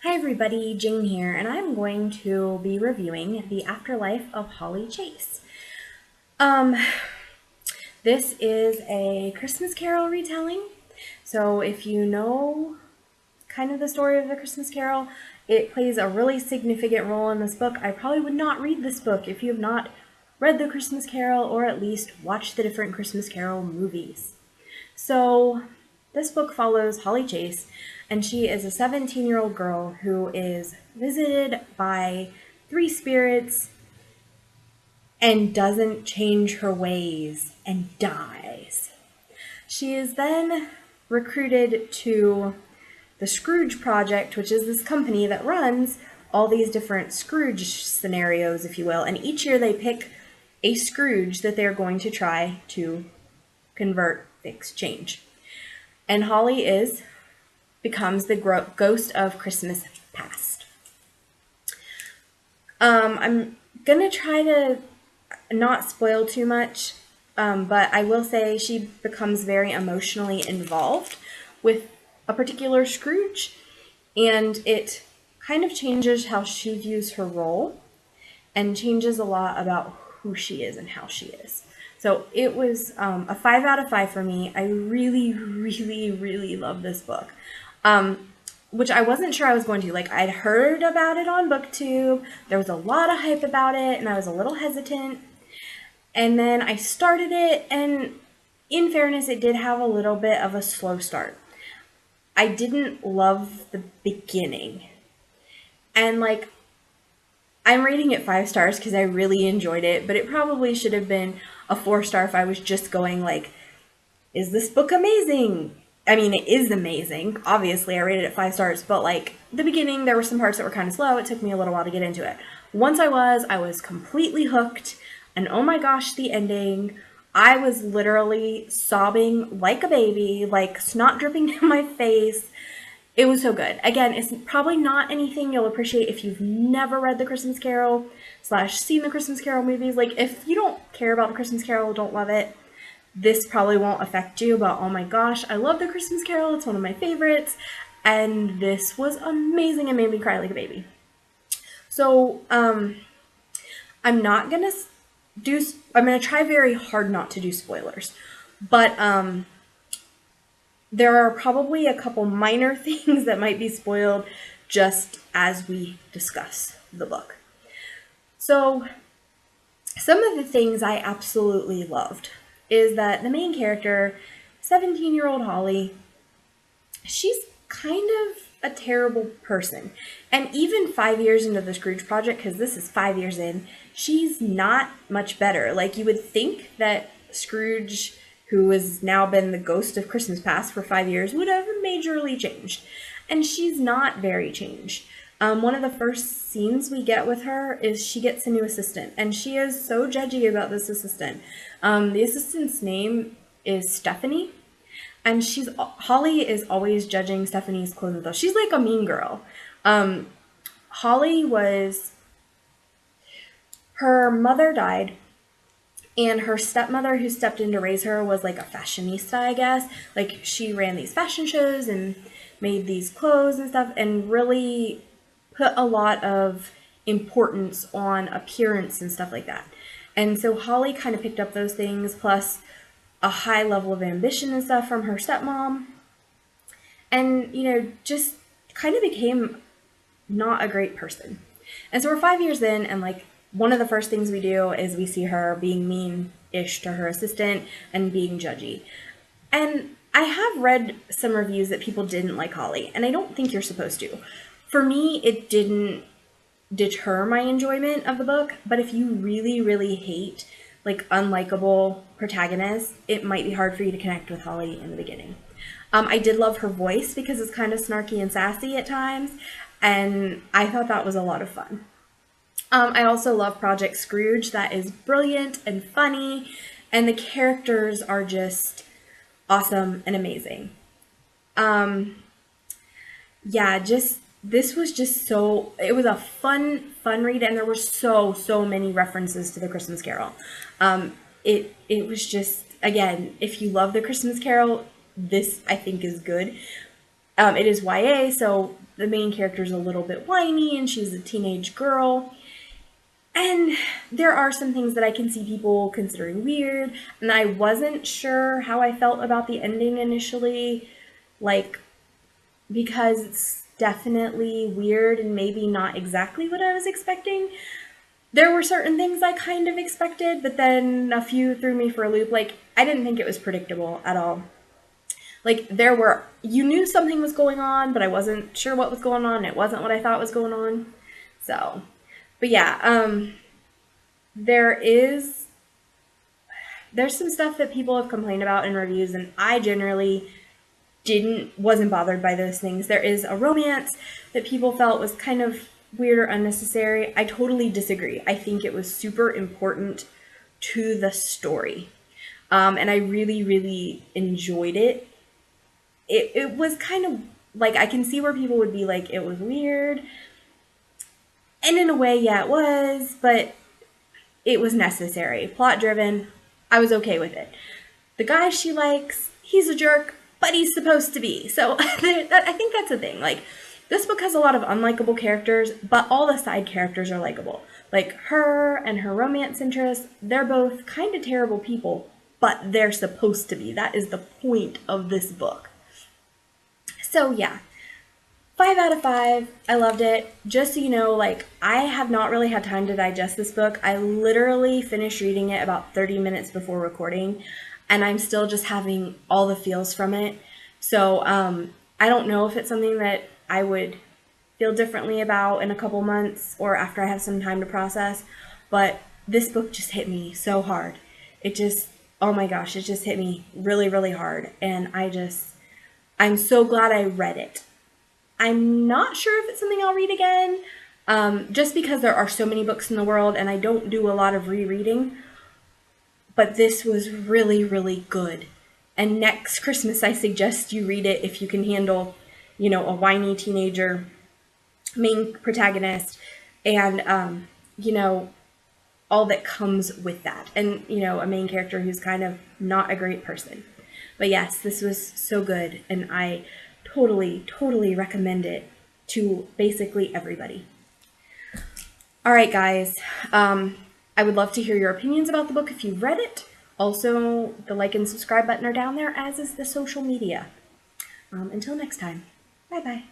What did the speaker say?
Hi everybody, Jane here, and I'm going to be reviewing The Afterlife of Holly Chase. Um, this is a Christmas Carol retelling, so if you know kind of the story of the Christmas Carol, it plays a really significant role in this book. I probably would not read this book if you have not read the Christmas Carol or at least watched the different Christmas Carol movies. So, this book follows Holly Chase, and she is a 17-year-old girl who is visited by three spirits and doesn't change her ways and dies. She is then recruited to the Scrooge Project, which is this company that runs all these different Scrooge scenarios, if you will, and each year they pick a Scrooge that they're going to try to convert, fix, change. And Holly becomes the ghost of Christmas past. I'm gonna try to not spoil too much, but I will say she becomes very emotionally involved with a particular Scrooge, and it kind of changes how she views her role and changes a lot about who she is and how she is. So it was a 5 out of 5 for me. I really, really, really love this book, which I wasn't sure I was going to. Like, I'd heard about it on BookTube. There was a lot of hype about it, and I was a little hesitant. And then I started it, and in fairness, it did have a little bit of a slow start. I didn't love the beginning. And, like, I'm rating it 5 stars because I really enjoyed it, but it probably should have been a 4-star if I was just going like, is this book amazing? I mean, it is amazing. Obviously, I rated it 5 stars, but like the beginning, there were some parts that were kind of slow. It took me a little while to get into it. Once I was completely hooked, and oh my gosh, the ending. I was literally sobbing like a baby, like snot dripping down my face. It was so good. Again, it's probably not anything you'll appreciate if you've never read the Christmas Carol / seen the Christmas Carol movies. Like, if you don't care about the Christmas Carol, don't love it, this probably won't affect you. But oh my gosh, I love the Christmas Carol. It's one of my favorites. And this was amazing and made me cry like a baby. So, I'm gonna try very hard not to do spoilers. But, there are probably a couple minor things that might be spoiled just as we discuss the book. So, some of the things I absolutely loved is that the main character, 17-year-old Holly, she's kind of a terrible person. And even 5 years into the Scrooge Project, because this is 5 years in, she's not much better. Like, you would think that Scrooge, who has now been the ghost of Christmas past for 5 years, would have majorly changed. And she's not very changed. One of the first scenes we get with her is she gets a new assistant, and she is so judgy about this assistant. The assistant's name is Stephanie, and Holly is always judging Stephanie's clothes, though. She's like a mean girl. Her mother died, and her stepmother who stepped in to raise her was like a fashionista, I guess. Like, she ran these fashion shows and made these clothes and stuff and really put a lot of importance on appearance and stuff like that. And so Holly kind of picked up those things, plus a high level of ambition and stuff from her stepmom. And, just kind of became not a great person. And so we're 5 years in, and like, one of the first things we do is we see her being mean-ish to her assistant and being judgy. And I have read some reviews that people didn't like Holly, and I don't think you're supposed to. For me, it didn't deter my enjoyment of the book, but if you really, really hate like unlikable protagonists, it might be hard for you to connect with Holly in the beginning. I did love her voice because it's kind of snarky and sassy at times, and I thought that was a lot of fun. I also love Project Scrooge. That is brilliant and funny, and the characters are just awesome and amazing. This was just it was a fun read, and there were so many references to the Christmas Carol. It was just, again, if you love the Christmas Carol, this I think is good. It is YA, so the main character's a little bit whiny and she's a teenage girl. And there are some things that I can see people considering weird, and I wasn't sure how I felt about the ending initially, like, because it's definitely weird and maybe not exactly what I was expecting. There were certain things I kind of expected, but then a few threw me for a loop. Like, I didn't think it was predictable at all. Like, you knew something was going on, but I wasn't sure what was going on. It wasn't what I thought was going on. So, but yeah, there's some stuff that people have complained about in reviews, and I generally wasn't bothered by those things. There is a romance that people felt was kind of weird or unnecessary. I totally disagree. I think it was super important to the story. And I really, really enjoyed it. It was kind of like, I can see where people would be like, it was weird. And in a way, yeah, it was, but it was necessary. Plot driven. I was okay with it. The guy she likes, he's a jerk, but he's supposed to be. So I think that's the thing. Like, this book has a lot of unlikable characters, but all the side characters are likable. Like, her and her romance interest, they're both kind of terrible people, but they're supposed to be. That is the point of this book. So yeah, 5 out of 5. I loved it. Just so you know, like, I have not really had time to digest this book. I literally finished reading it about 30 minutes before recording, and I'm still just having all the feels from it. So I don't know if it's something that I would feel differently about in a couple months or after I have some time to process, but this book just hit me so hard. Oh my gosh, it just hit me really, really hard, and I'm so glad I read it. I'm not sure if it's something I'll read again, just because there are so many books in the world and I don't do a lot of rereading, but this was really, really good. And next Christmas, I suggest you read it if you can handle, a whiny teenager main protagonist and, all that comes with that. And, a main character who's kind of not a great person. But yes, this was so good, and I totally, totally recommend it to basically everybody. All right, guys. I would love to hear your opinions about the book if you've read it. Also, the like and subscribe button are down there, as is the social media. Until next time, bye-bye.